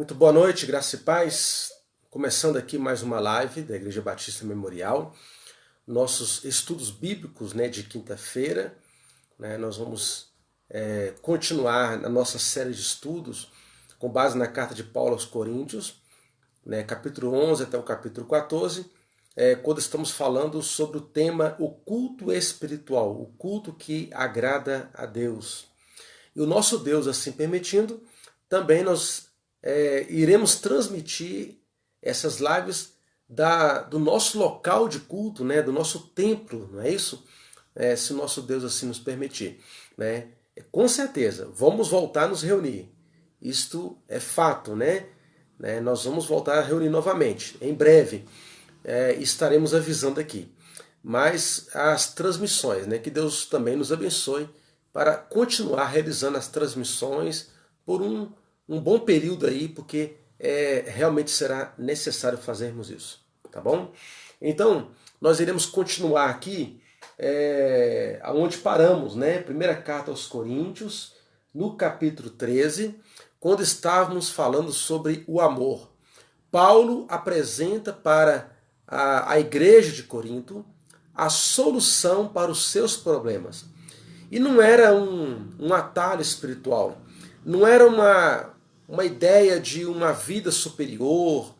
Muito boa noite, graça e paz. Começando aqui mais uma live da Igreja Batista Memorial. Nossos estudos bíblicos, de quinta-feira. Nós vamos continuar na nossa série de estudos com base na carta de Paulo aos Coríntios, capítulo 11 até o capítulo 14, quando estamos falando sobre o tema o culto espiritual, o culto que agrada a Deus. E o nosso Deus, assim permitindo, também nós iremos transmitir essas lives do nosso local de culto, do nosso templo, não é isso? Se o nosso Deus assim nos permitir. Com certeza, vamos voltar a nos reunir. Isto é fato, Nós vamos voltar a reunir novamente. Em breve estaremos avisando aqui. Mas as transmissões, que Deus também nos abençoe para continuar realizando as transmissões por um bom período aí, porque realmente será necessário fazermos isso, tá bom? Então, nós iremos continuar aqui aonde paramos, Primeira carta aos Coríntios, no capítulo 13, quando estávamos falando sobre o amor. Paulo apresenta para a igreja de Corinto a solução para os seus problemas. E não era um atalho espiritual, não era uma ideia de uma vida superior,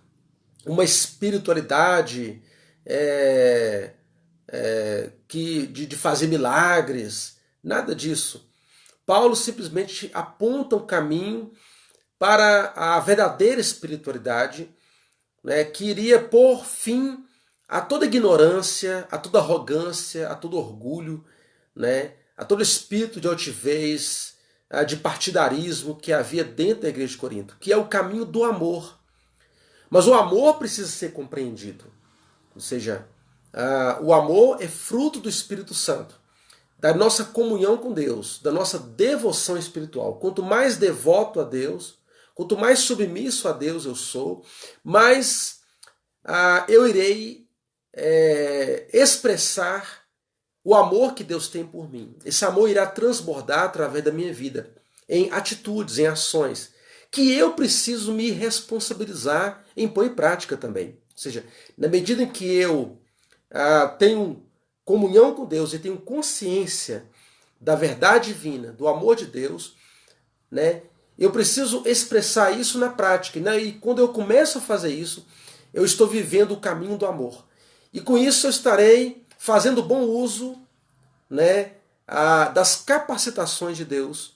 uma espiritualidade de fazer milagres, nada disso. Paulo simplesmente aponta um caminho para a verdadeira espiritualidade, que iria pôr fim a toda ignorância, a toda arrogância, a todo orgulho, a todo espírito de altivez, de partidarismo que havia dentro da igreja de Corinto, que é o caminho do amor. Mas o amor precisa ser compreendido. Ou seja, o amor é fruto do Espírito Santo, da nossa comunhão com Deus, da nossa devoção espiritual. Quanto mais devoto a Deus, quanto mais submisso a Deus eu sou, mais eu irei expressar o amor que Deus tem por mim. Esse amor irá transbordar através da minha vida, em atitudes, em ações, que eu preciso me responsabilizar em pôr em prática também. Ou seja, na medida em que eu tenho comunhão com Deus e tenho consciência da verdade divina, do amor de Deus, eu preciso expressar isso na prática. E quando eu começo a fazer isso, eu estou vivendo o caminho do amor. E com isso eu estarei fazendo bom uso das capacitações de Deus,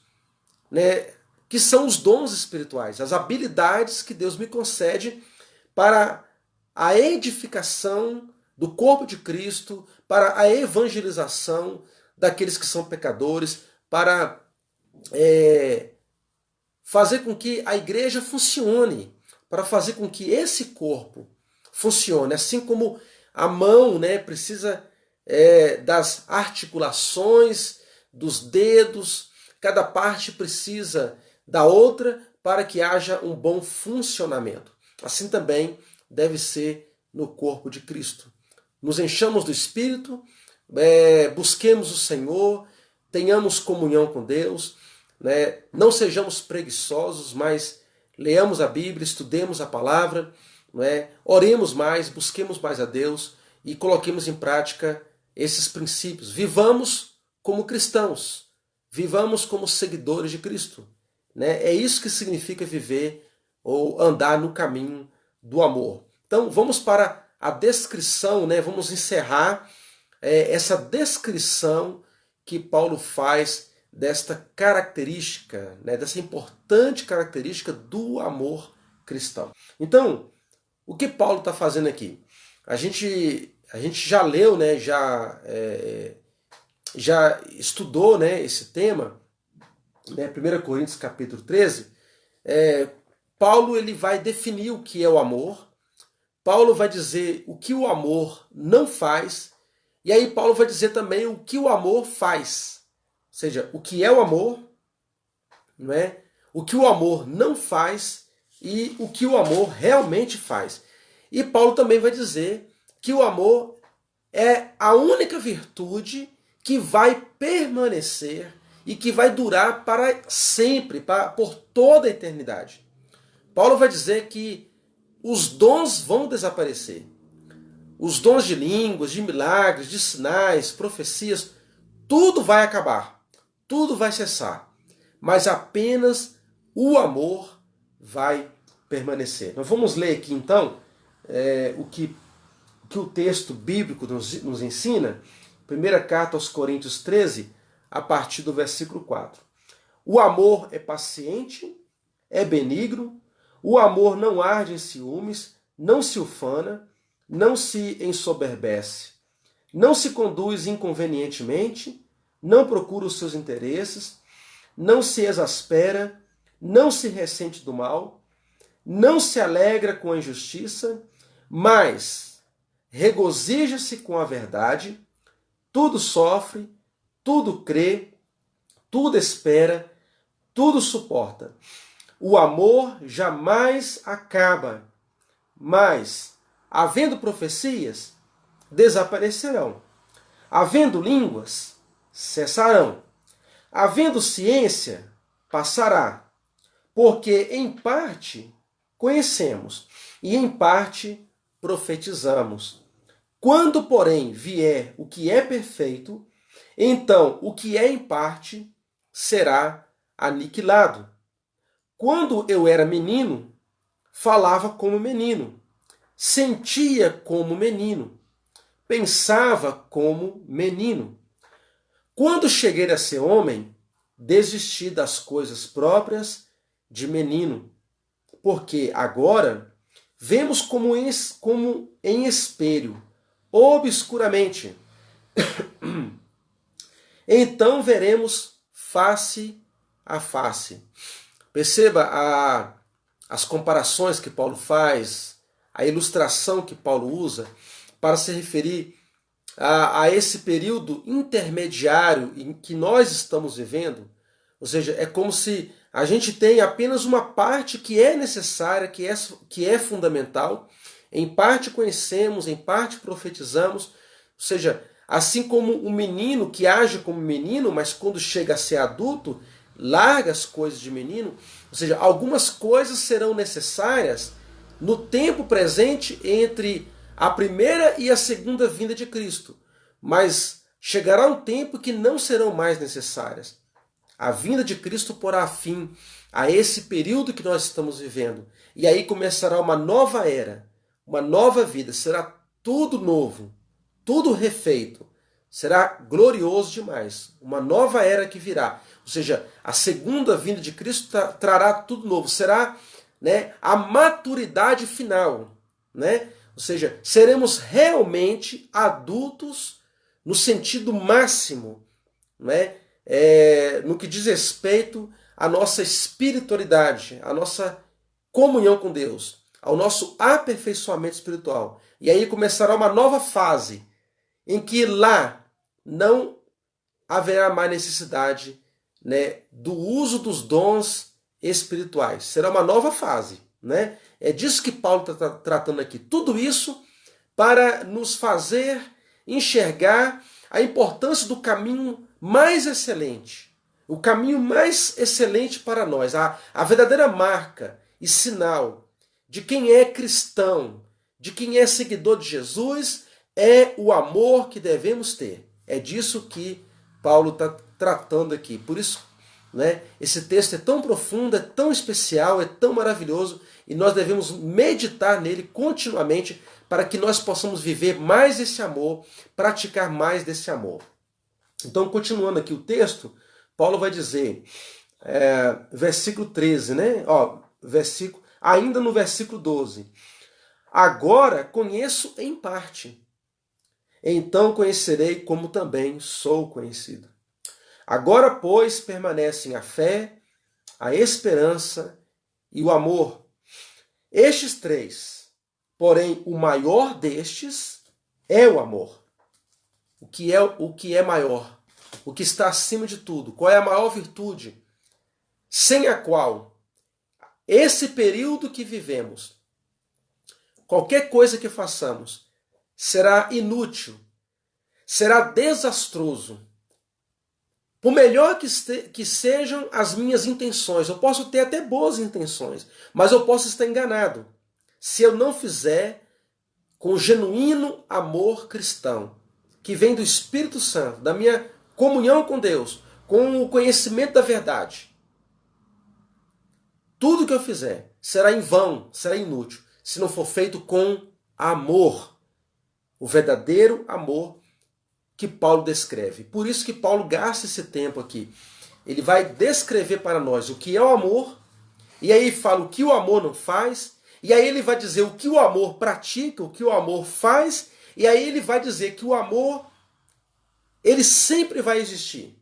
que são os dons espirituais, as habilidades que Deus me concede para a edificação do corpo de Cristo, para a evangelização daqueles que são pecadores, para fazer com que a igreja funcione, para fazer com que esse corpo funcione, assim como a mão precisa das articulações, dos dedos, cada parte precisa da outra para que haja um bom funcionamento. Assim também deve ser no corpo de Cristo. Nos enchamos do Espírito, busquemos o Senhor, tenhamos comunhão com Deus, não sejamos preguiçosos, mas leamos a Bíblia, estudemos a palavra, oremos mais, busquemos mais a Deus e coloquemos em prática esses princípios. Vivamos como cristãos, vivamos como seguidores de Cristo. É isso que significa viver ou andar no caminho do amor. Então vamos para a descrição, vamos encerrar essa descrição que Paulo faz desta característica, dessa importante característica do amor cristão. Então, o que Paulo está fazendo aqui? A gente já leu, já estudou esse tema, 1 Coríntios capítulo 13, Paulo ele vai definir o que é o amor, Paulo vai dizer o que o amor não faz, e aí Paulo vai dizer também o que o amor faz. Ou seja, o que é o amor, o que o amor não faz e o que o amor realmente faz. E Paulo também vai dizer que o amor é a única virtude que vai permanecer e que vai durar para sempre, por toda a eternidade. Paulo vai dizer que os dons vão desaparecer. Os dons de línguas, de milagres, de sinais, profecias, tudo vai acabar. Tudo vai cessar. Mas apenas o amor vai permanecer. Nós vamos ler aqui então o que o texto bíblico nos ensina. Primeira carta aos Coríntios 13, a partir do versículo 4. O amor é paciente, é benigno, o amor não arde em ciúmes, não se ufana, não se ensoberbece, não se conduz inconvenientemente, não procura os seus interesses, não se exaspera, não se ressente do mal, não se alegra com a injustiça, mas regozija-se com a verdade, tudo sofre, tudo crê, tudo espera, tudo suporta. O amor jamais acaba, mas, havendo profecias, desaparecerão. Havendo línguas, cessarão. Havendo ciência, passará. Porque, em parte, conhecemos e, em parte, profetizamos. Quando, porém, vier o que é perfeito, então o que é em parte será aniquilado. Quando eu era menino, falava como menino, sentia como menino, pensava como menino. Quando cheguei a ser homem, desisti das coisas próprias de menino, porque agora vemos como em espelho, obscuramente. Então veremos face a face. Perceba as comparações que Paulo faz, a ilustração que Paulo usa para se referir a esse período intermediário em que nós estamos vivendo. Ou seja, é como se a gente tem apenas uma parte que é necessária, que é fundamental. Em parte conhecemos, em parte profetizamos. Ou seja, assim como um menino que age como menino, mas quando chega a ser adulto, larga as coisas de menino. Ou seja, algumas coisas serão necessárias no tempo presente entre a primeira e a segunda vinda de Cristo. Mas chegará um tempo que não serão mais necessárias. A vinda de Cristo porá fim a esse período que nós estamos vivendo. E aí começará uma nova era, uma nova vida. Será tudo novo, tudo refeito. Será glorioso demais. Uma nova era que virá. Ou seja, a segunda vinda de Cristo trará tudo novo. Será, a maturidade final. Ou seja, seremos realmente adultos no sentido máximo, no que diz respeito à nossa espiritualidade, à nossa comunhão com Deus, ao nosso aperfeiçoamento espiritual. E aí começará uma nova fase, em que lá não haverá mais necessidade do uso dos dons espirituais. Será uma nova fase. É disso que Paulo está tratando aqui. Tudo isso para nos fazer enxergar a importância do caminho mais excelente. O caminho mais excelente para nós. A verdadeira marca e sinal de quem é cristão, de quem é seguidor de Jesus, é o amor que devemos ter. É disso que Paulo está tratando aqui. Por isso, esse texto é tão profundo, é tão especial, é tão maravilhoso, e nós devemos meditar nele continuamente para que nós possamos viver mais esse amor, praticar mais desse amor. Então, continuando aqui o texto, Paulo vai dizer, versículo 13, ainda no versículo 12. Agora conheço em parte, então conhecerei como também sou conhecido. Agora, pois, permanecem a fé, a esperança e o amor. Estes três, porém o maior destes é o amor. O que é maior? O que está acima de tudo? Qual é a maior virtude? Sem a qual esse período que vivemos, qualquer coisa que façamos, será inútil, será desastroso. Por melhor que sejam as minhas intenções, eu posso ter até boas intenções, mas eu posso estar enganado se eu não fizer com o genuíno amor cristão, que vem do Espírito Santo, da minha comunhão com Deus, com o conhecimento da verdade. Tudo que eu fizer será em vão, será inútil, se não for feito com amor. O verdadeiro amor que Paulo descreve. Por isso que Paulo gasta esse tempo aqui. Ele vai descrever para nós o que é o amor, e aí ele fala o que o amor não faz, e aí ele vai dizer o que o amor pratica, o que o amor faz, e aí ele vai dizer que o amor, ele sempre vai existir.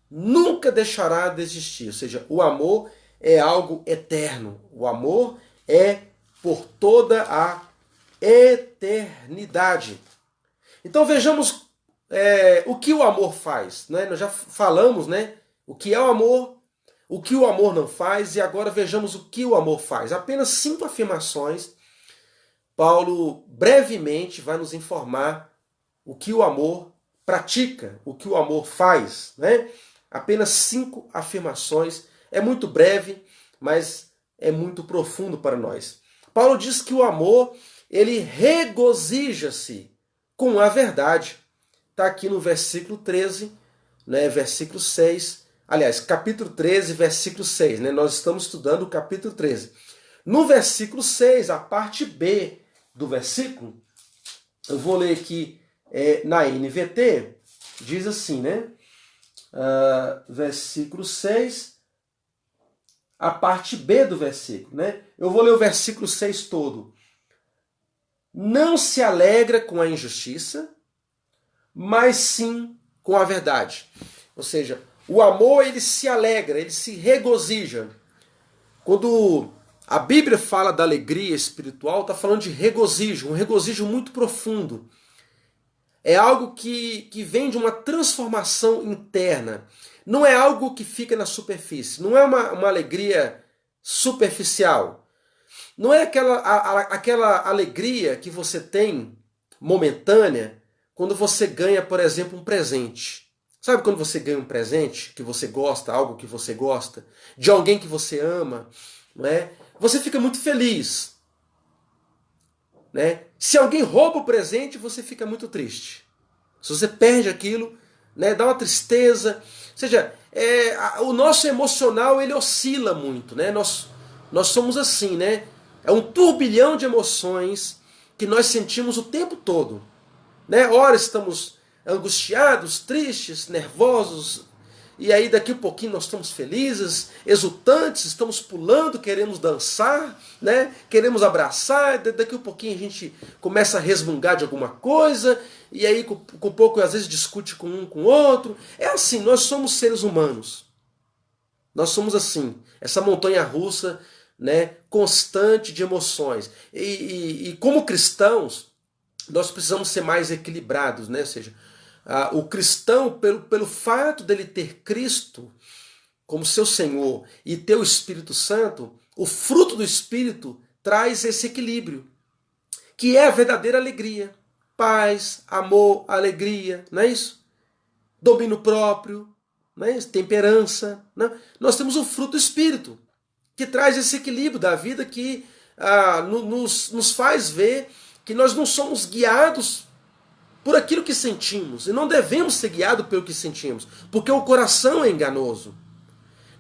Nunca deixará de existir. Ou seja, o amor é algo eterno. O amor é por toda a eternidade. Então vejamos o que o amor faz. Né? Nós já falamos, né, o que é o amor, o que o amor não faz, e agora vejamos o que o amor faz. Apenas 5 afirmações. Paulo brevemente vai nos informar o que o amor pratica, o que o amor faz. Né? Apenas 5 afirmações. É muito breve, mas é muito profundo para nós. Paulo diz que o amor, ele regozija-se com a verdade. Está aqui no versículo 13, né, versículo 6. Aliás, capítulo 13, versículo 6. Né? Nós estamos estudando o capítulo 13. No versículo 6, a parte B do versículo, eu vou ler aqui na NVT, diz assim, né? Versículo 6, a parte B do versículo. Né? Eu vou ler o versículo 6 todo. Não se alegra com a injustiça, mas sim com a verdade. Ou seja, o amor, ele se alegra, ele se regozija. Quando a Bíblia fala da alegria espiritual, está falando de regozijo, um regozijo muito profundo. É algo que vem de uma transformação interna. Não é algo que fica na superfície. Não é uma alegria superficial. Não é aquela alegria que você tem momentânea quando você ganha, por exemplo, um presente. Sabe quando você ganha um presente que você gosta, algo que você gosta, de alguém que você ama, não é? Você fica muito feliz. Né? Se alguém rouba o presente, você fica muito triste. Se você perde aquilo, né, dá uma tristeza. Ou seja, o nosso emocional, ele oscila muito. Né? Nós somos assim, né? É um turbilhão de emoções que nós sentimos o tempo todo. Né? Ora estamos angustiados, tristes, nervosos, e aí daqui a pouquinho nós estamos felizes, exultantes, estamos pulando, queremos dançar, né? Queremos abraçar, daqui a pouquinho a gente começa a resmungar de alguma coisa, e aí com pouco às vezes discute com um com o outro. É assim, nós somos seres humanos. Nós somos assim, essa montanha-russa, né, constante de emoções. E como cristãos, nós precisamos ser mais equilibrados, né? Ou seja, o cristão, pelo fato dele ter Cristo como seu Senhor e ter o Espírito Santo, o fruto do Espírito traz esse equilíbrio, que é a verdadeira alegria. Paz, amor, alegria, não é isso? Domínio próprio, não é isso? Temperança. Não? Nós temos o fruto do Espírito, que traz esse equilíbrio da vida, que nos faz ver que nós não somos guiados por aquilo que sentimos. E não devemos ser guiados pelo que sentimos. Porque o coração é enganoso.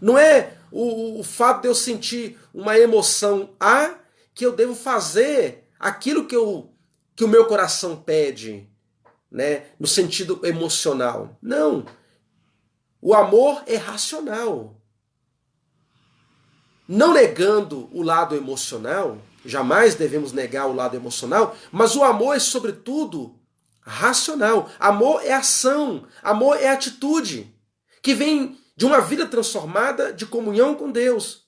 Não é o fato de eu sentir uma emoção A que eu devo fazer aquilo que o meu coração pede, né, no sentido emocional. Não. O amor é racional. Não negando o lado emocional, jamais devemos negar o lado emocional, mas o amor é, sobretudo, racional. Amor é ação, amor é atitude, que vem de uma vida transformada de comunhão com Deus.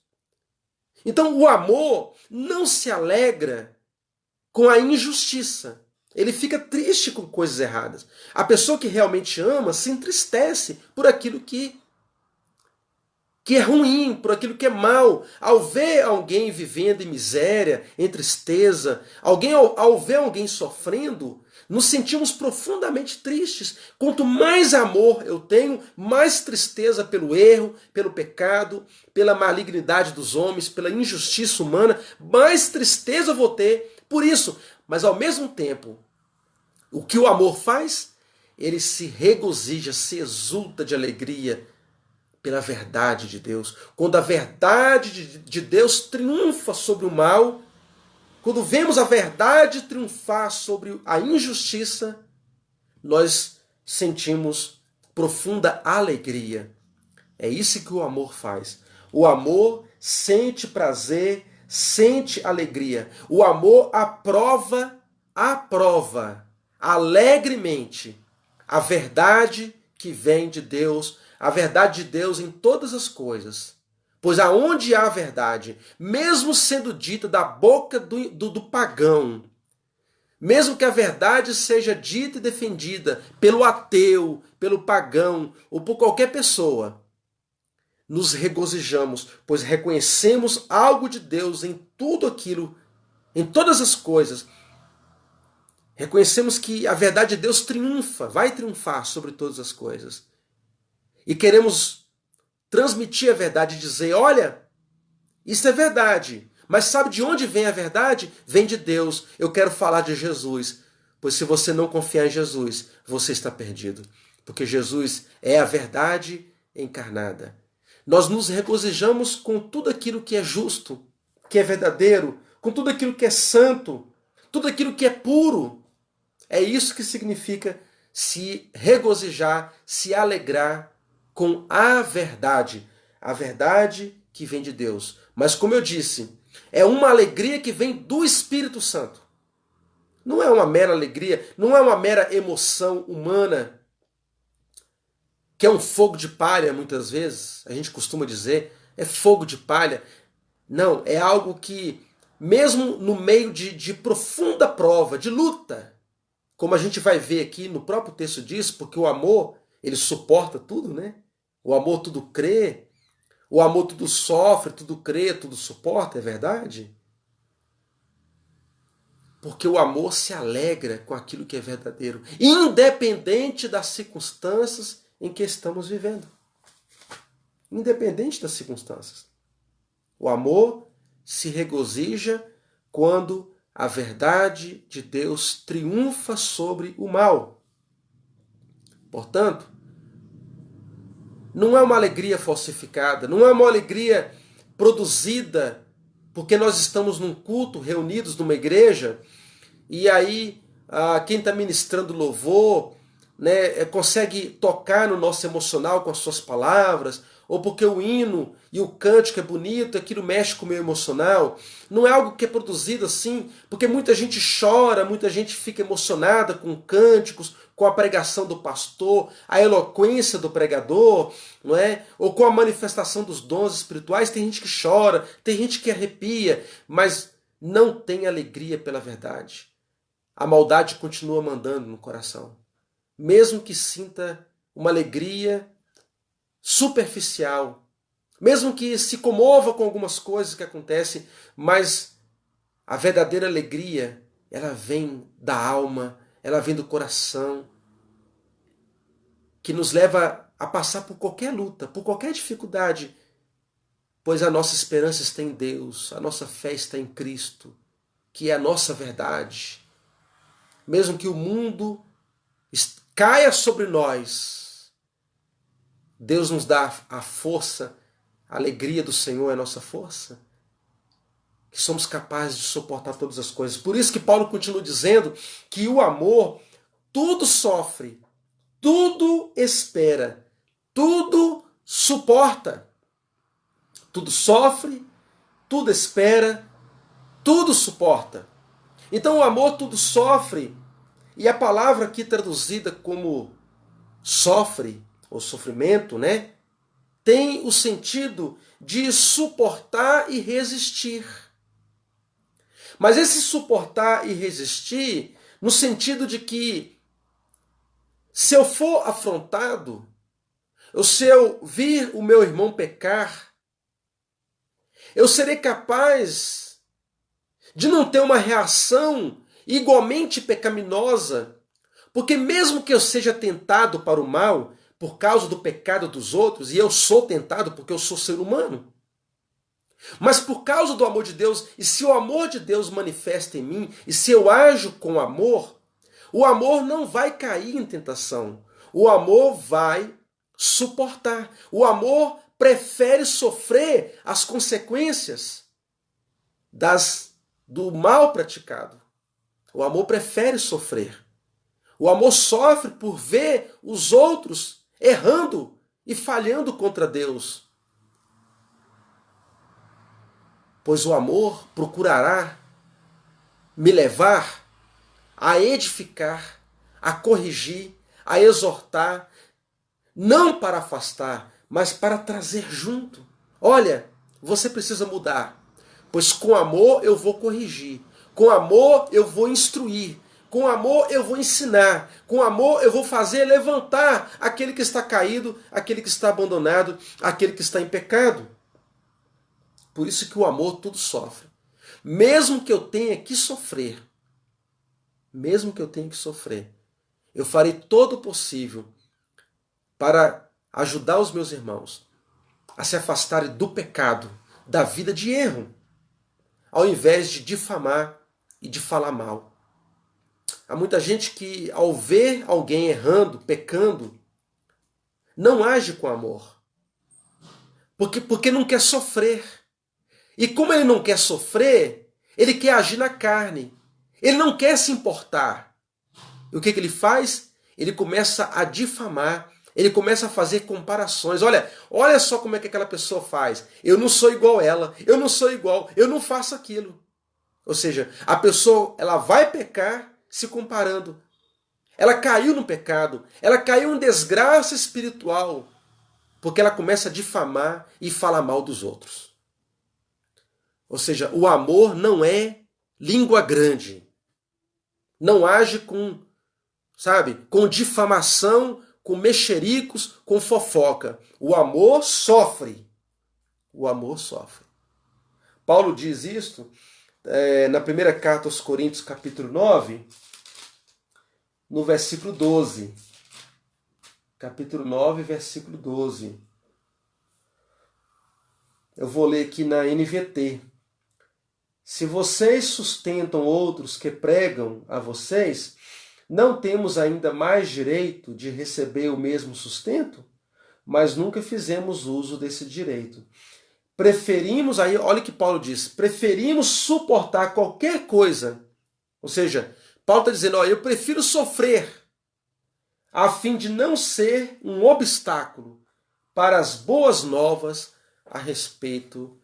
Então o amor não se alegra com a injustiça. Ele fica triste com coisas erradas. A pessoa que realmente ama se entristece por aquilo que é ruim, por aquilo que é mal. Ao ver alguém vivendo em miséria, em tristeza, ao ver alguém sofrendo, nos sentimos profundamente tristes. Quanto mais amor eu tenho, mais tristeza pelo erro, pelo pecado, pela malignidade dos homens, pela injustiça humana, mais tristeza eu vou ter por isso. Mas ao mesmo tempo, o que o amor faz? Ele se regozija, se exulta de alegria pela verdade de Deus. Quando a verdade de Deus triunfa sobre o mal, quando vemos a verdade triunfar sobre a injustiça, nós sentimos profunda alegria. É isso que o amor faz. O amor sente prazer, sente alegria. O amor aprova alegremente a verdade que vem de Deus, a verdade de Deus em todas as coisas. Pois aonde há verdade, mesmo sendo dita da boca do pagão, mesmo que a verdade seja dita e defendida pelo ateu, pelo pagão ou por qualquer pessoa, nos regozijamos, pois reconhecemos algo de Deus em tudo aquilo, em todas as coisas. Reconhecemos que a verdade de Deus triunfa, vai triunfar sobre todas as coisas. E queremos transmitir a verdade e dizer, olha, isso é verdade. Mas sabe de onde vem a verdade? Vem de Deus. Eu quero falar de Jesus. Pois se você não confiar em Jesus, você está perdido. Porque Jesus é a verdade encarnada. Nós nos regozijamos com tudo aquilo que é justo, que é verdadeiro, com tudo aquilo que é santo, tudo aquilo que é puro. É isso que significa se regozijar, se alegrar com a verdade que vem de Deus. Mas como eu disse, é uma alegria que vem do Espírito Santo. Não é uma mera alegria, não é uma mera emoção humana, que é um fogo de palha muitas vezes, a gente costuma dizer, é fogo de palha. Não, é algo que, mesmo no meio de profunda prova, de luta, como a gente vai ver aqui no próprio texto diz, porque o amor, ele suporta tudo, né? O amor tudo crê, o amor tudo sofre, tudo crê, tudo suporta, é verdade? Porque o amor se alegra com aquilo que é verdadeiro, independente das circunstâncias em que estamos vivendo. Independente das circunstâncias. O amor se regozija quando a verdade de Deus triunfa sobre o mal. Portanto, não é uma alegria falsificada, não é uma alegria produzida porque nós estamos num culto, reunidos numa igreja, e aí quem está ministrando louvor, né, consegue tocar no nosso emocional com as suas palavras, ou porque o hino e o cântico é bonito, aquilo mexe com o meu emocional. Não é algo que é produzido assim, porque muita gente chora, muita gente fica emocionada com cânticos, com a pregação do pastor, a eloquência do pregador, não é? Ou com a manifestação dos dons espirituais. Tem gente que chora, tem gente que arrepia, mas não tem alegria pela verdade. A maldade continua mandando no coração. Mesmo que sinta uma alegria superficial, mesmo que se comova com algumas coisas que acontecem, mas a verdadeira alegria, ela vem da alma, ela vem do coração, que nos leva a passar por qualquer luta, por qualquer dificuldade, pois a nossa esperança está em Deus, a nossa fé está em Cristo, que é a nossa verdade. Mesmo que o mundo caia sobre nós, Deus nos dá a força, a alegria do Senhor é a nossa força, que somos capazes de suportar todas as coisas. Por isso que Paulo continua dizendo que o amor tudo sofre, tudo espera, tudo suporta. Tudo sofre, tudo espera, tudo suporta. Então o amor tudo sofre, e a palavra aqui traduzida como sofre, ou sofrimento, né? Tem o sentido de suportar e resistir. Mas esse suportar e resistir, no sentido de que, se eu for afrontado, ou se eu vir o meu irmão pecar, eu serei capaz de não ter uma reação igualmente pecaminosa Porque mesmo que eu seja tentado para o mal, por causa do pecado dos outros, e eu sou tentado porque eu sou ser humano, mas por causa do amor de Deus, e se o amor de Deus manifesta em mim, e se eu ajo com amor, o amor não vai cair em tentação. O amor vai suportar. O amor prefere sofrer as consequências do mal praticado. O amor prefere sofrer. O amor sofre por ver os outros errando e falhando contra Deus. Pois o amor procurará me levar a edificar, a corrigir, a exortar, não para afastar, mas para trazer junto. Olha, você precisa mudar, pois com amor eu vou corrigir, com amor eu vou instruir, com amor eu vou ensinar, com amor eu vou fazer levantar aquele que está caído, aquele que está abandonado, aquele que está em pecado. Por isso que o amor tudo sofre. Mesmo que eu tenha que sofrer, eu farei todo o possível para ajudar os meus irmãos a se afastarem do pecado, da vida de erro, ao invés de difamar e de falar mal. Há muita gente que, ao ver alguém errando, pecando, não age com amor. Porque não quer sofrer. E como ele não quer sofrer, ele quer agir na carne. Ele não quer se importar. E o que ele faz? Ele começa a difamar, ele começa a fazer comparações. Olha só como é que aquela pessoa faz. Eu não sou igual a ela, eu não sou igual, eu não faço aquilo. Ou seja, a pessoa ela vai pecar se comparando. Ela caiu no pecado, ela caiu em desgraça espiritual, porque ela começa a difamar e falar mal dos outros. Ou seja, o amor não é língua grande. Não age com, com difamação, com mexericos, com fofoca. O amor sofre. O amor sofre. Paulo diz isto na primeira carta aos Coríntios, capítulo 9, no versículo 12. Capítulo 9, versículo 12. Eu vou ler aqui na NVT. Se vocês sustentam outros que pregam a vocês, não temos ainda mais direito de receber o mesmo sustento? Mas nunca fizemos uso desse direito. Preferimos, aí olha o que Paulo diz, preferimos suportar qualquer coisa. Ou seja, Paulo está dizendo, eu prefiro sofrer, a fim de não ser um obstáculo para as boas novas a respeito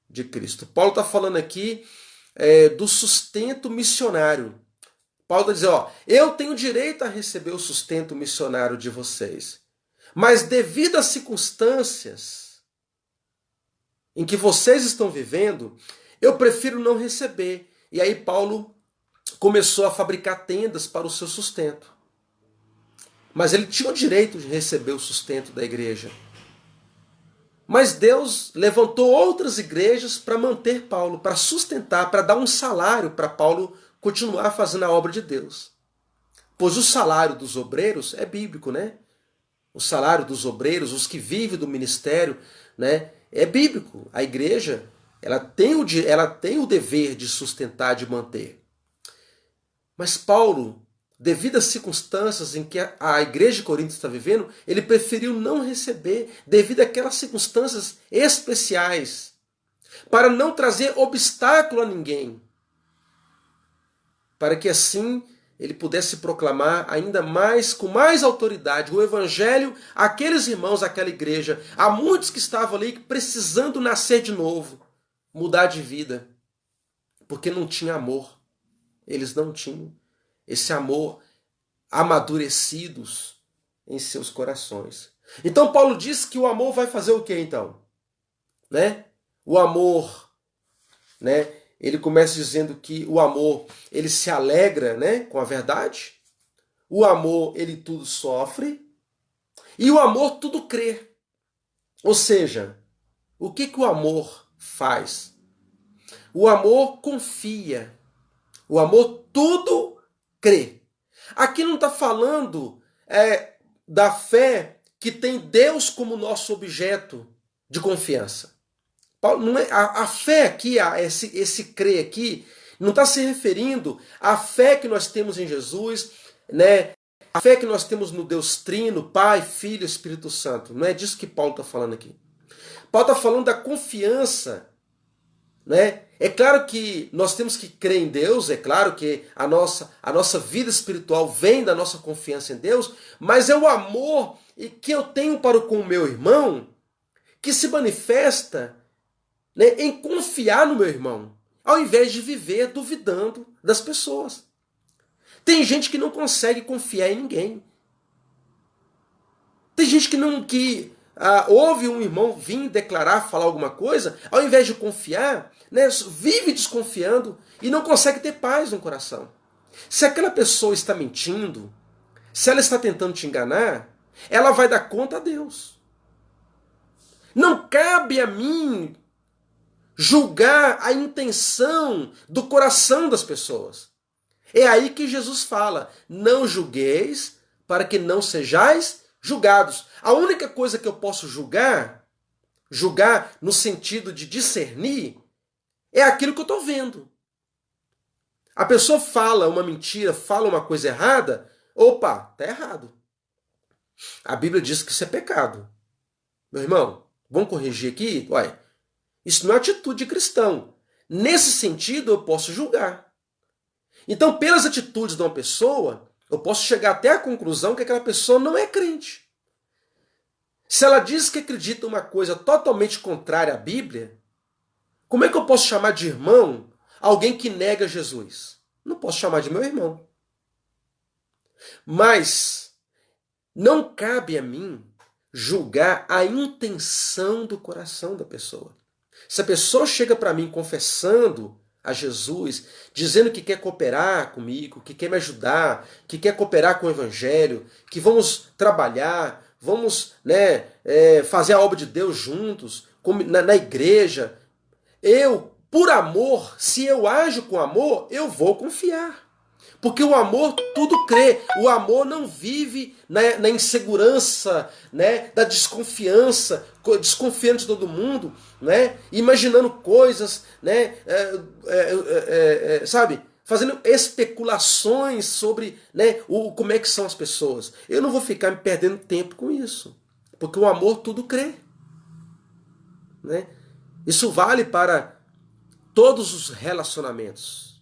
de Cristo. Paulo está falando aqui do sustento missionário. Paulo está dizendo, eu tenho direito a receber o sustento missionário de vocês, mas devido às circunstâncias em que vocês estão vivendo, eu prefiro não receber. E aí Paulo começou a fabricar tendas para o seu sustento. Mas ele tinha o direito de receber o sustento da igreja. Mas Deus levantou outras igrejas para manter Paulo, para sustentar, para dar um salário para Paulo continuar fazendo a obra de Deus. Pois o salário dos obreiros é bíblico, né? O salário dos obreiros, os que vivem do ministério, né, é bíblico. A igreja ela tem o dever de sustentar, de manter. Mas Paulo, devido às circunstâncias em que a igreja de Corinto está vivendo, ele preferiu não receber, devido àquelas circunstâncias especiais, para não trazer obstáculo a ninguém, para que assim ele pudesse proclamar ainda mais, com mais autoridade, o evangelho àqueles irmãos, àquela igreja, a muitos que estavam ali precisando nascer de novo, mudar de vida, porque não tinha amor. Eles não tinham esse amor amadurecidos em seus corações. Então Paulo diz que o amor vai fazer o que então? O amor, ele começa dizendo que o amor, ele se alegra, com a verdade. O amor, ele tudo sofre. E o amor tudo crê. Ou seja, o que o amor faz? O amor confia. O amor tudo crê. Aqui não está falando da fé que tem Deus como nosso objeto de confiança. Não é, a fé aqui, esse crer aqui, não está se referindo à fé que nós temos em Jesus, né? A fé que nós temos no Deus Trino, Pai, Filho e Espírito Santo. Não é disso que Paulo está falando aqui. Paulo está falando da confiança, né? É claro que nós temos que crer em Deus, é claro que a nossa vida espiritual vem da nossa confiança em Deus, mas é o amor que eu tenho para com o meu irmão que se manifesta, né, em confiar no meu irmão, ao invés de viver duvidando das pessoas. Tem gente que não consegue confiar em ninguém. Tem gente que ouve um irmão vir declarar, falar alguma coisa, ao invés de confiar, né, vive desconfiando e não consegue ter paz no coração. Se aquela pessoa está mentindo, se ela está tentando te enganar, ela vai dar conta a Deus. Não cabe a mim julgar a intenção do coração das pessoas. É aí que Jesus fala: não julgueis para que não sejais julgados. A única coisa que eu posso julgar no sentido de discernir, é aquilo que eu estou vendo. A pessoa fala uma mentira, fala uma coisa errada, opa, está errado. A Bíblia diz que isso é pecado. Meu irmão, vamos corrigir aqui? Ué, isso não é atitude de cristão. Nesse sentido, eu posso julgar. Então, pelas atitudes de uma pessoa, eu posso chegar até a conclusão que aquela pessoa não é crente. Se ela diz que acredita em uma coisa totalmente contrária à Bíblia, como é que eu posso chamar de irmão alguém que nega Jesus? Não posso chamar de meu irmão. Mas não cabe a mim julgar a intenção do coração da pessoa. Se a pessoa chega para mim confessando a Jesus, dizendo que quer cooperar comigo, que quer me ajudar, que quer cooperar com o Evangelho, que vamos trabalhar, vamos, né, fazer a obra de Deus juntos, na igreja, por amor, se eu ajo com amor, eu vou confiar. Porque o amor tudo crê. O amor não vive na insegurança, né, da desconfiança, desconfiando de todo mundo, né, imaginando coisas, né, sabe, fazendo especulações sobre, né, como é que são as pessoas. Eu não vou ficar me perdendo tempo com isso. Porque o amor tudo crê. Né? Isso vale para todos os relacionamentos.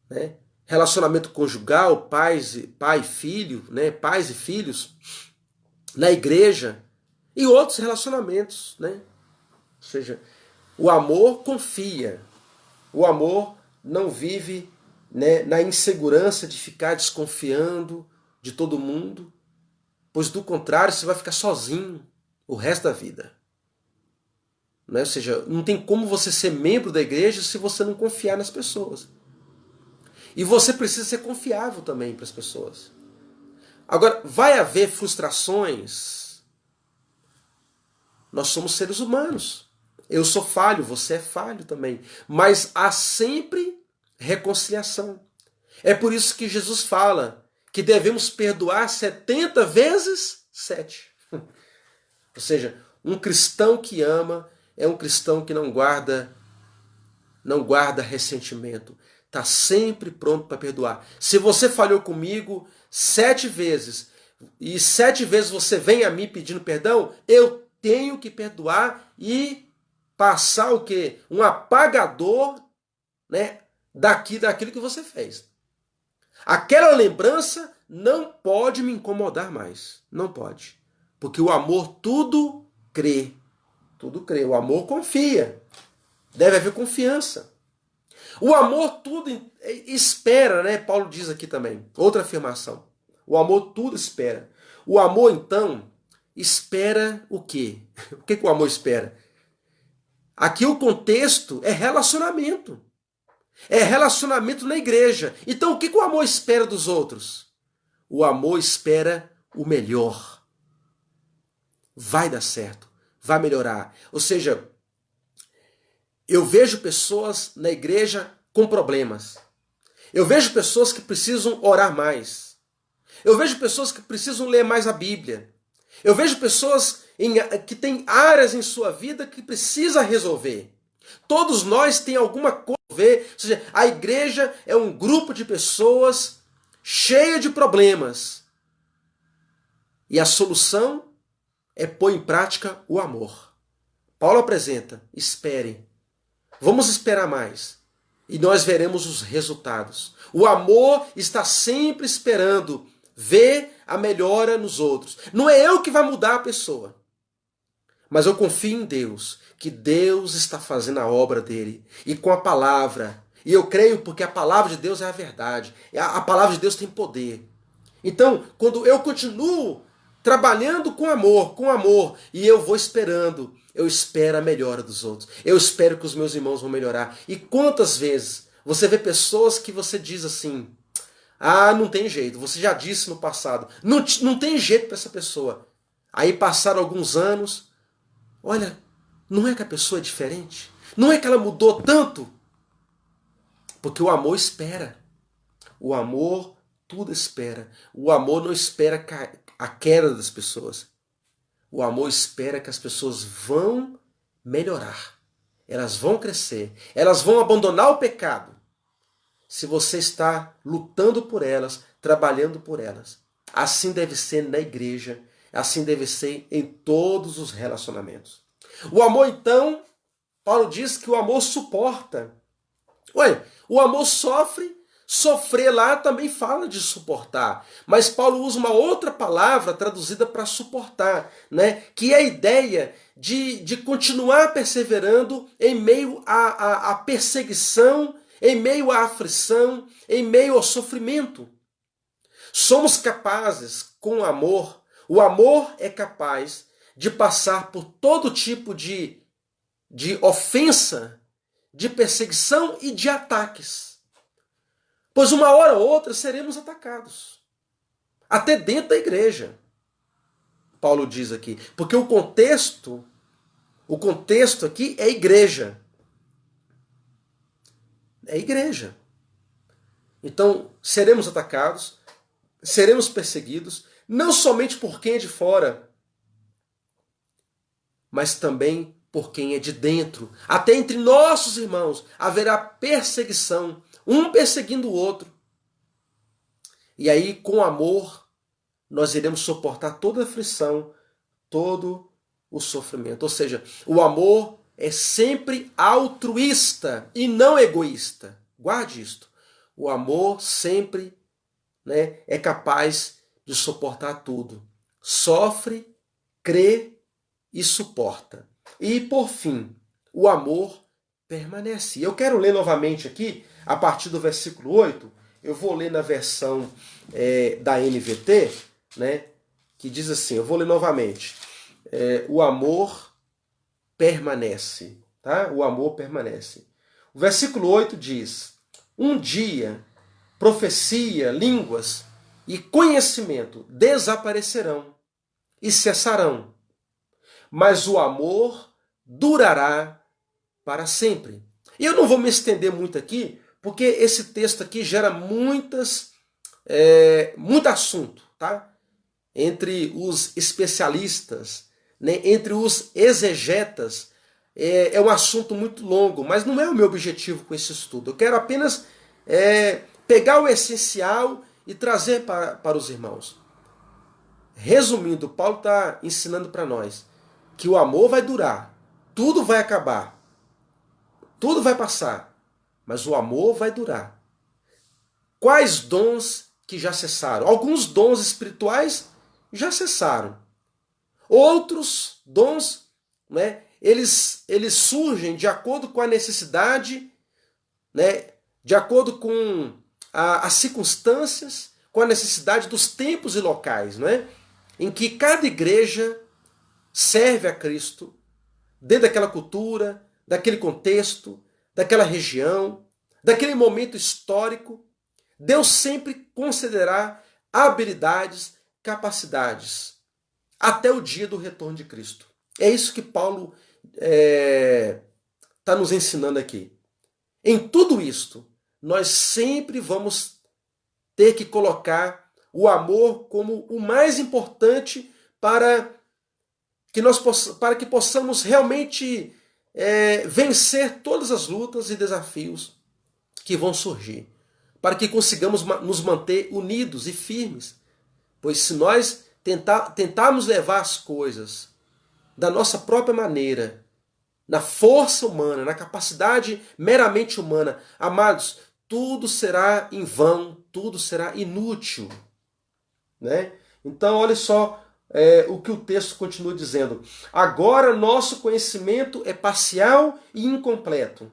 Né? Relacionamento conjugal, pai e filho, né? Pais e filhos, na igreja e outros relacionamentos. Né? Ou seja, o amor confia. O amor não vive, né, na insegurança de ficar desconfiando de todo mundo, pois do contrário você vai ficar sozinho o resto da vida. Né? Ou seja, não tem como você ser membro da igreja se você não confiar nas pessoas. E você precisa ser confiável também para as pessoas. Agora, vai haver frustrações? Nós somos seres humanos. Eu sou falho, você é falho também. Mas há sempre reconciliação. É por isso que Jesus fala que devemos perdoar 70 vezes 7. Ou seja, um cristão que ama é um cristão que não guarda ressentimento. Está sempre pronto para perdoar. Se você falhou comigo 7 vezes, e 7 vezes você vem a mim pedindo perdão, eu tenho que perdoar e passar o quê? Um apagador, né, daquilo que você fez. Aquela lembrança não pode me incomodar mais. Não pode. Porque o amor tudo crê. Tudo crê. O amor confia. Deve haver confiança. O amor tudo espera, né? Paulo diz aqui também. Outra afirmação. O amor tudo espera. O amor, então, espera o quê? O que o amor espera? Aqui o contexto é relacionamento. É relacionamento na igreja. Então o que o amor espera dos outros? O amor espera o melhor. Vai dar certo. Vai melhorar. Ou seja, eu vejo pessoas na igreja com problemas. Eu vejo pessoas que precisam orar mais. Eu vejo pessoas que precisam ler mais a Bíblia. Eu vejo pessoas que têm áreas em sua vida que precisa resolver. Todos nós temos alguma coisa a ver. Ou seja, a igreja é um grupo de pessoas cheia de problemas. E a solução é pôr em prática o amor. Paulo apresenta, espere. Vamos esperar mais. E nós veremos os resultados. O amor está sempre esperando ver a melhora nos outros. Não é eu que vai mudar a pessoa. Mas eu confio em Deus, que Deus está fazendo a obra dele. E com a palavra. E eu creio porque a palavra de Deus é a verdade. A palavra de Deus tem poder. Então, quando eu continuo trabalhando com amor, e eu vou esperando, eu espero a melhora dos outros. Eu espero que os meus irmãos vão melhorar. E quantas vezes você vê pessoas que você diz assim, ah, não tem jeito, você já disse no passado, não tem jeito para essa pessoa. Aí passaram alguns anos, olha, não é que a pessoa é diferente? Não é que ela mudou tanto? Porque o amor espera. O amor tudo espera. O amor não espera a queda das pessoas. O amor espera que as pessoas vão melhorar. Elas vão crescer. Elas vão abandonar o pecado. Se você está lutando por elas, trabalhando por elas. Assim deve ser na igreja. Assim deve ser em todos os relacionamentos. O amor, então, Paulo diz que o amor suporta. Ué, o amor sofre. Sofrer lá também fala de suportar. Mas Paulo usa uma outra palavra traduzida para suportar, né? Que é a ideia de continuar perseverando em meio à perseguição, em meio à aflição, em meio ao sofrimento. Somos capazes, com o amor é capaz de passar por todo tipo de ofensa, de perseguição e de ataques. Pois uma hora ou outra seremos atacados. Até dentro da igreja. Paulo diz aqui. Porque o contexto aqui é igreja. É igreja. Então, seremos atacados, seremos perseguidos, não somente por quem é de fora, mas também por quem é de dentro. Até entre nossos irmãos haverá perseguição, um perseguindo o outro. E aí, com amor, nós iremos suportar toda a aflição, todo o sofrimento. Ou seja, o amor é sempre altruísta e não egoísta. Guarde isto. O amor sempre, né, é capaz de suportar tudo. Sofre, crê e suporta. E, por fim, o amor permanece. Eu quero ler novamente aqui, a partir do versículo 8, eu vou ler na versão da NVT, né, que diz assim, eu vou ler novamente. O amor permanece. Tá? O amor permanece. O versículo 8 diz, um dia, profecia, línguas e conhecimento desaparecerão e cessarão, mas o amor durará para sempre. E eu não vou me estender muito aqui, porque esse texto aqui gera muito assunto, tá? Entre os especialistas, né? Entre os exegetas, é um assunto muito longo, mas não é o meu objetivo com esse estudo. Eu quero apenas pegar o essencial e trazer para os irmãos. Resumindo, Paulo está ensinando para nós que o amor vai durar, tudo vai acabar, tudo vai passar, mas o amor vai durar. Quais dons que já cessaram? Alguns dons espirituais já cessaram. Outros dons, né, eles surgem de acordo com a necessidade, né, de acordo com as circunstâncias, com a necessidade dos tempos e locais, né, em que cada igreja serve a Cristo, dentro daquela cultura, daquele contexto, daquela região, daquele momento histórico. Deus sempre concederá habilidades, capacidades, até o dia do retorno de Cristo. É isso que Paulo está nos ensinando aqui. Em tudo isto, nós sempre vamos ter que colocar o amor como o mais importante para para que possamos realmente vencer todas as lutas e desafios que vão surgir, para que consigamos nos manter unidos e firmes. Pois se nós tentarmos levar as coisas da nossa própria maneira, na força humana, na capacidade meramente humana, amados, tudo será em vão, tudo será inútil. Né? Então, olha só o que o texto continua dizendo. Agora, nosso conhecimento é parcial e incompleto.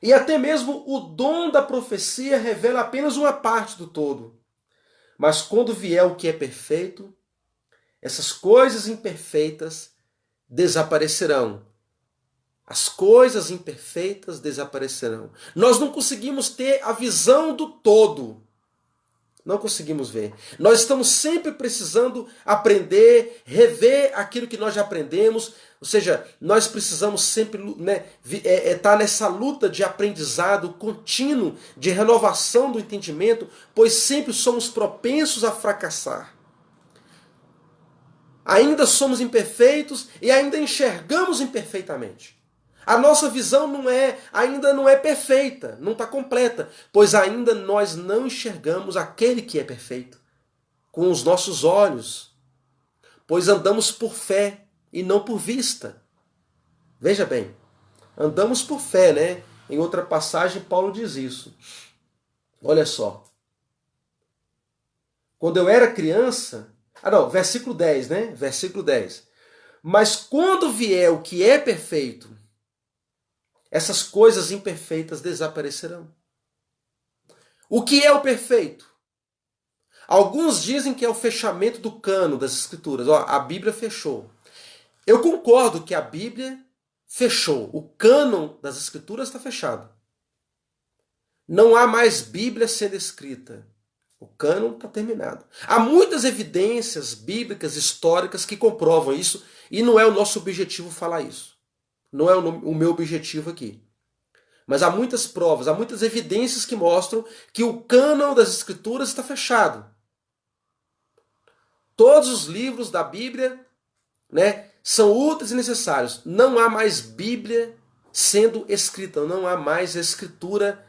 E até mesmo o dom da profecia revela apenas uma parte do todo. Mas quando vier o que é perfeito, essas coisas imperfeitas desaparecerão. As coisas imperfeitas desaparecerão. Nós não conseguimos ter a visão do todo. Não conseguimos ver. Nós estamos sempre precisando aprender, rever aquilo que nós já aprendemos. Ou seja, nós precisamos sempre estar nessa luta de aprendizado contínuo, de renovação do entendimento, pois sempre somos propensos a fracassar. Ainda somos imperfeitos e ainda enxergamos imperfeitamente. A nossa visão ainda não é perfeita, não está completa, pois ainda nós não enxergamos aquele que é perfeito com os nossos olhos, pois andamos por fé e não por vista. Veja bem, andamos por fé, né? Em outra passagem, Paulo diz isso. Olha só. Quando eu era criança... versículo 10, né? Versículo 10. Mas quando vier o que é perfeito, essas coisas imperfeitas desaparecerão. O que é o perfeito? Alguns dizem que é o fechamento do cano das Escrituras. A Bíblia fechou. Eu concordo que a Bíblia fechou. O cânon das Escrituras está fechado. Não há mais Bíblia sendo escrita. O cânon está terminado. Há muitas evidências bíblicas, históricas, que comprovam isso, e não é o nosso objetivo falar isso. Não é o meu objetivo aqui. Mas há muitas provas, há muitas evidências que mostram que o cânon das Escrituras está fechado. Todos os livros da Bíblia, né, são úteis e necessários. Não há mais Bíblia sendo escrita, não há mais Escritura,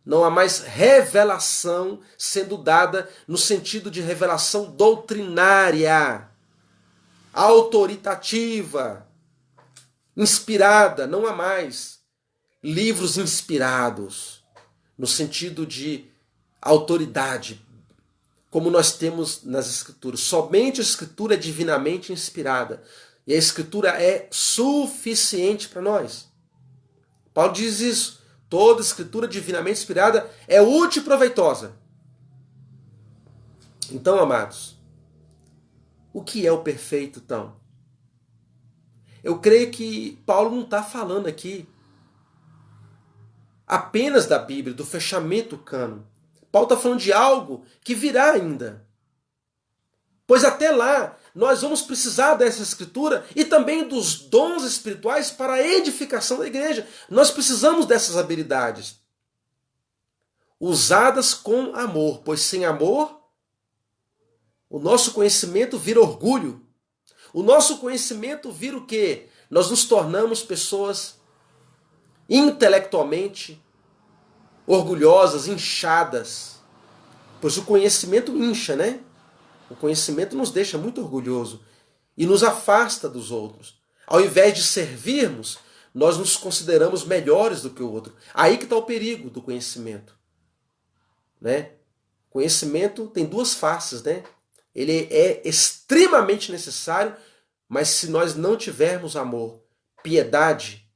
não há mais revelação sendo dada no sentido de revelação doutrinária, autoritativa, inspirada. Não há mais livros inspirados no sentido de autoridade, como nós temos nas Escrituras. Somente a Escritura é divinamente inspirada. E a Escritura é suficiente para nós. Paulo diz isso. Toda Escritura divinamente inspirada é útil e proveitosa. Então, amados, o que é o perfeito, então? Eu creio que Paulo não está falando aqui apenas da Bíblia, do fechamento do cânon. Paulo está falando de algo que virá ainda. Pois até lá, nós vamos precisar dessa Escritura e também dos dons espirituais para a edificação da igreja. Nós precisamos dessas habilidades. Usadas com amor, pois sem amor, o nosso conhecimento vira orgulho. O nosso conhecimento vira o quê? Nós nos tornamos pessoas intelectualmente orgulhosas, inchadas. Pois o conhecimento incha, né? O conhecimento nos deixa muito orgulhoso e nos afasta dos outros. Ao invés de servirmos, nós nos consideramos melhores do que o outro. Aí que está o perigo do conhecimento. Né? Conhecimento tem duas faces, né? Ele é extremamente necessário, mas se nós não tivermos amor, piedade,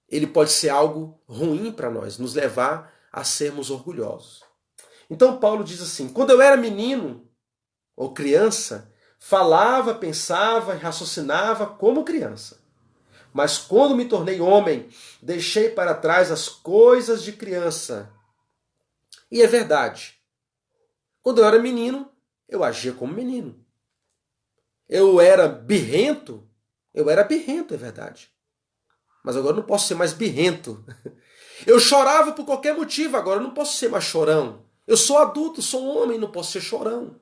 ele pode ser algo ruim para nós, nos levar a sermos orgulhosos. Então Paulo diz assim, quando eu era menino ou criança, falava, pensava e raciocinava como criança. Mas quando me tornei homem, deixei para trás as coisas de criança. E é verdade. Quando eu era menino, eu agia como menino. Eu era birrento, é verdade. Mas agora eu não posso ser mais birrento. Eu chorava por qualquer motivo, agora eu não posso ser mais chorão. Eu sou adulto, sou um homem, não posso ser chorão.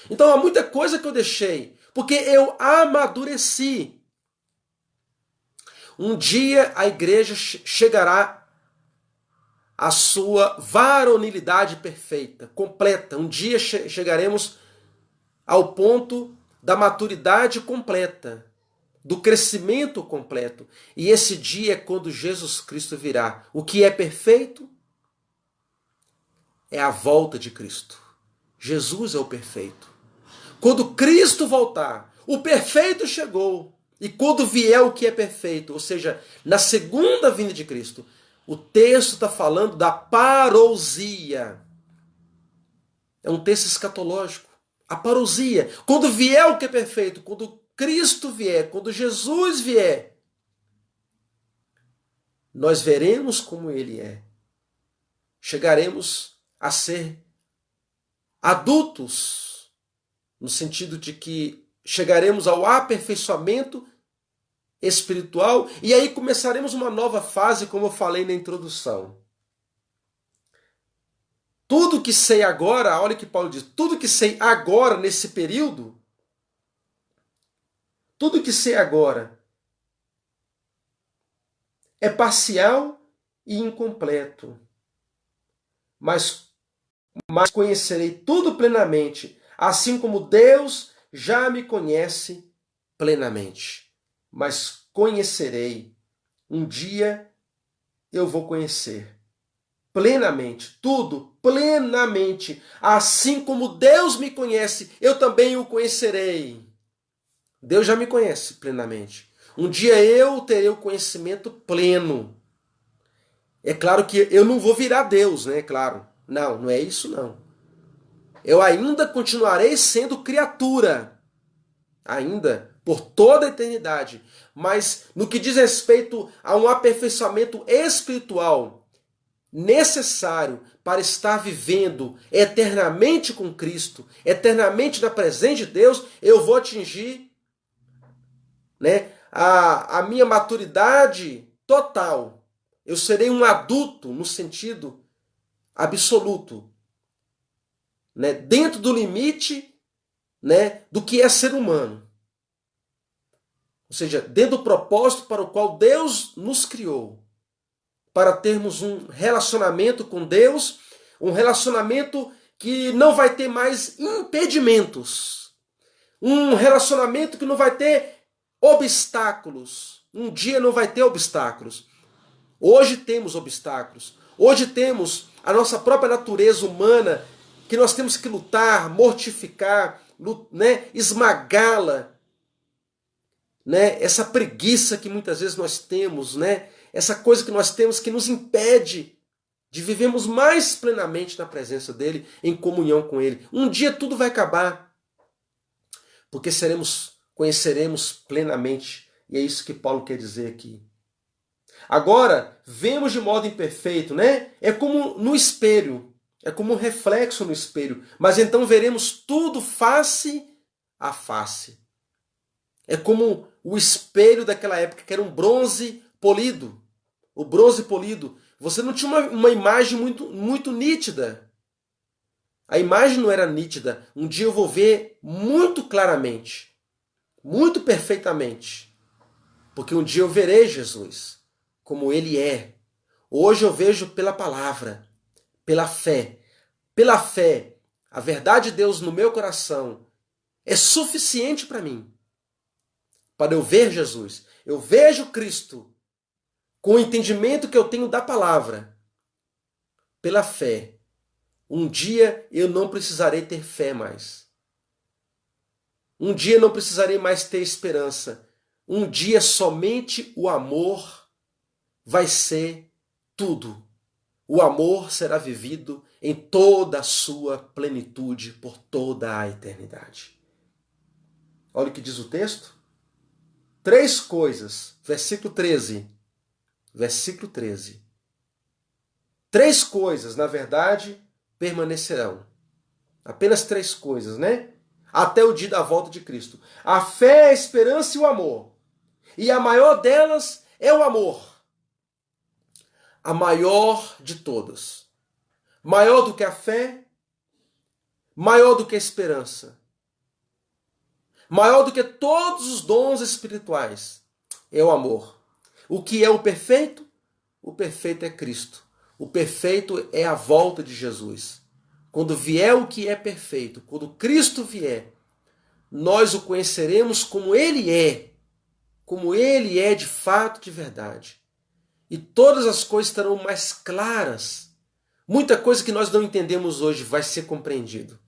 Então há muita coisa que eu deixei, porque eu amadureci. Um dia a igreja chegará à sua varonilidade perfeita, completa. Um dia chegaremos ao ponto da maturidade completa, do crescimento completo. E esse dia é quando Jesus Cristo virá. O que é perfeito é a volta de Cristo. Jesus é o perfeito. Quando Cristo voltar, o perfeito chegou. E quando vier o que é perfeito, ou seja, na segunda vinda de Cristo, o texto está falando da parousia. É um texto escatológico. A parousia. Quando vier o que é perfeito, quando Cristo vier, quando Jesus vier, nós veremos como Ele é. Chegaremos a ser adultos, no sentido de que chegaremos ao aperfeiçoamento espiritual e aí começaremos uma nova fase, como eu falei na introdução. Tudo que sei agora, olha o que Paulo diz, tudo que sei agora nesse período, tudo que sei agora é parcial e incompleto. Mas conhecerei tudo plenamente, assim como Deus já me conhece plenamente. Mas conhecerei, um dia eu vou conhecer plenamente, tudo plenamente. Assim como Deus me conhece, eu também o conhecerei. Deus já me conhece plenamente. Um dia eu terei o conhecimento pleno. É claro que eu não vou virar Deus, né? Claro. Não, não é isso não. Eu ainda continuarei sendo criatura. Ainda, por toda a eternidade. Mas no que diz respeito a um aperfeiçoamento espiritual necessário para estar vivendo eternamente com Cristo, eternamente na presença de Deus, eu vou atingir, né, a minha maturidade total. Eu serei um adulto no sentido absoluto, né, dentro do limite, né, do que é ser humano. Ou seja, dentro do propósito para o qual Deus nos criou. Para termos um relacionamento com Deus, um relacionamento que não vai ter mais impedimentos. Um relacionamento que não vai ter obstáculos. Um dia não vai ter obstáculos. Hoje temos obstáculos. Hoje temos a nossa própria natureza humana que nós temos que lutar, mortificar, né, esmagá-la. Né? Essa preguiça que muitas vezes nós temos, né? Essa coisa que nós temos que nos impede de vivermos mais plenamente na presença dele, em comunhão com ele. Um dia tudo vai acabar, porque conheceremos plenamente, e é isso que Paulo quer dizer aqui. Agora, vemos de modo imperfeito, né? É como no espelho, é como um reflexo no espelho, mas então veremos tudo face a face. É como o espelho daquela época, que era um bronze polido. O bronze polido. Você não tinha uma imagem muito nítida. A imagem não era nítida. Um dia eu vou ver muito claramente. Muito perfeitamente. Porque um dia eu verei Jesus como Ele é. Hoje eu vejo pela palavra, pela fé. Pela fé, a verdade de Deus no meu coração é suficiente para mim. Para eu ver Jesus. Eu vejo Cristo com o entendimento que eu tenho da palavra. Pela fé. Um dia eu não precisarei ter fé mais. Um dia eu não precisarei mais ter esperança. Um dia somente o amor vai ser tudo. O amor será vivido em toda a sua plenitude por toda a eternidade. Olha o que diz o texto. 3 coisas. Versículo 13. Versículo 13. 3 coisas, na verdade, permanecerão. Apenas 3 coisas, né? Até o dia da volta de Cristo. A fé, a esperança e o amor. E a maior delas é o amor. a maior de todas. Maior do que a fé, maior do que a esperança, maior do que todos os dons espirituais, é o amor. O que é o perfeito? O perfeito é Cristo. O perfeito é a volta de Jesus. Quando vier o que é perfeito, quando Cristo vier, nós o conheceremos como Ele é de fato, de verdade. E todas as coisas estarão mais claras. Muita coisa que nós não entendemos hoje vai ser compreendido.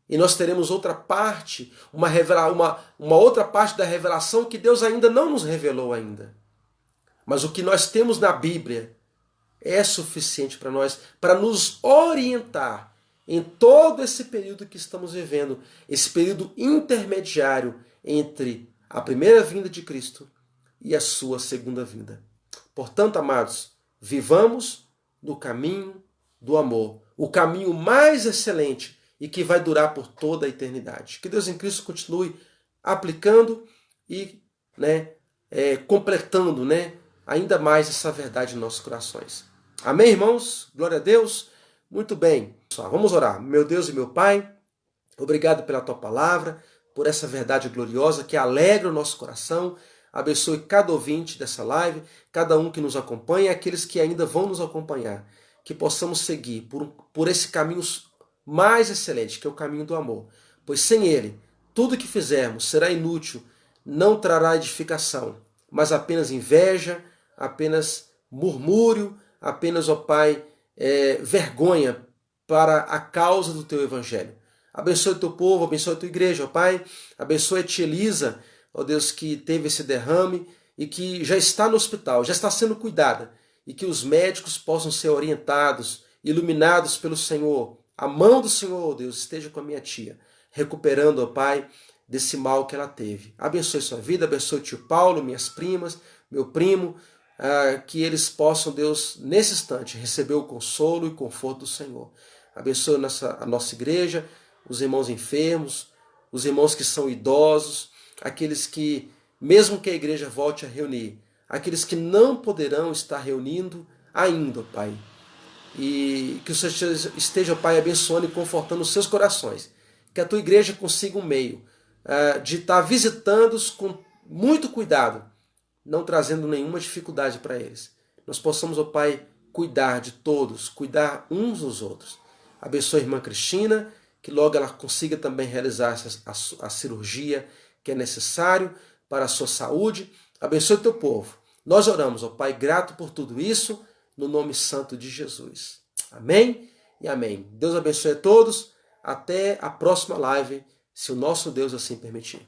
E nós teremos outra parte, uma outra parte da revelação que Deus ainda não nos revelou ainda. Mas o que nós temos na Bíblia é suficiente para nós, para nos orientar em todo esse período que estamos vivendo, esse período intermediário entre a primeira vinda de Cristo e a sua segunda vinda. Portanto, amados, vivamos no caminho do amor, o caminho mais excelente e que vai durar por toda a eternidade. Que Deus em Cristo continue aplicando e completando ainda mais essa verdade em nossos corações. Amém, irmãos? Glória a Deus. Muito bem. Vamos orar. Meu Deus e meu Pai, obrigado pela Tua palavra, por essa verdade gloriosa que alegra o nosso coração. Abençoe cada ouvinte dessa live, cada um que nos acompanha e aqueles que ainda vão nos acompanhar. Que possamos seguir por esse caminho mais excelente, que é o caminho do amor. Pois sem ele, tudo que fizermos será inútil, não trará edificação, mas apenas inveja, apenas murmúrio, apenas, ó Pai, vergonha para a causa do Teu Evangelho. Abençoe o Teu povo, abençoe a Tua igreja, ó Pai. Abençoe a tia Elisa, ó Deus, que teve esse derrame e que já está no hospital, já está sendo cuidada. E que os médicos possam ser orientados, iluminados pelo Senhor. A mão do Senhor, ó Deus, esteja com a minha tia, recuperando, ó Pai, desse mal que ela teve. Abençoe sua vida, abençoe o tio Paulo, minhas primas, meu primo, que eles possam, Deus, nesse instante, receber o consolo e conforto do Senhor. Abençoe a nossa igreja, os irmãos enfermos, os irmãos que são idosos, aqueles que, mesmo que a igreja volte a reunir, aqueles que não poderão estar reunindo ainda, Pai. E que o Senhor esteja, Pai, abençoando e confortando os seus corações. Que a tua igreja consiga um meio de estar visitando-os com muito cuidado, não trazendo nenhuma dificuldade para eles. Nós possamos, ó Pai, cuidar de todos, cuidar uns dos outros. Abençoe a irmã Cristina, que logo ela consiga também realizar a cirurgia que é necessário para a sua saúde. Abençoe o teu povo. Nós oramos, ó Pai, grato por tudo isso, no nome santo de Jesus. Amém e amém. Deus abençoe a todos. Até a próxima live, se o nosso Deus assim permitir.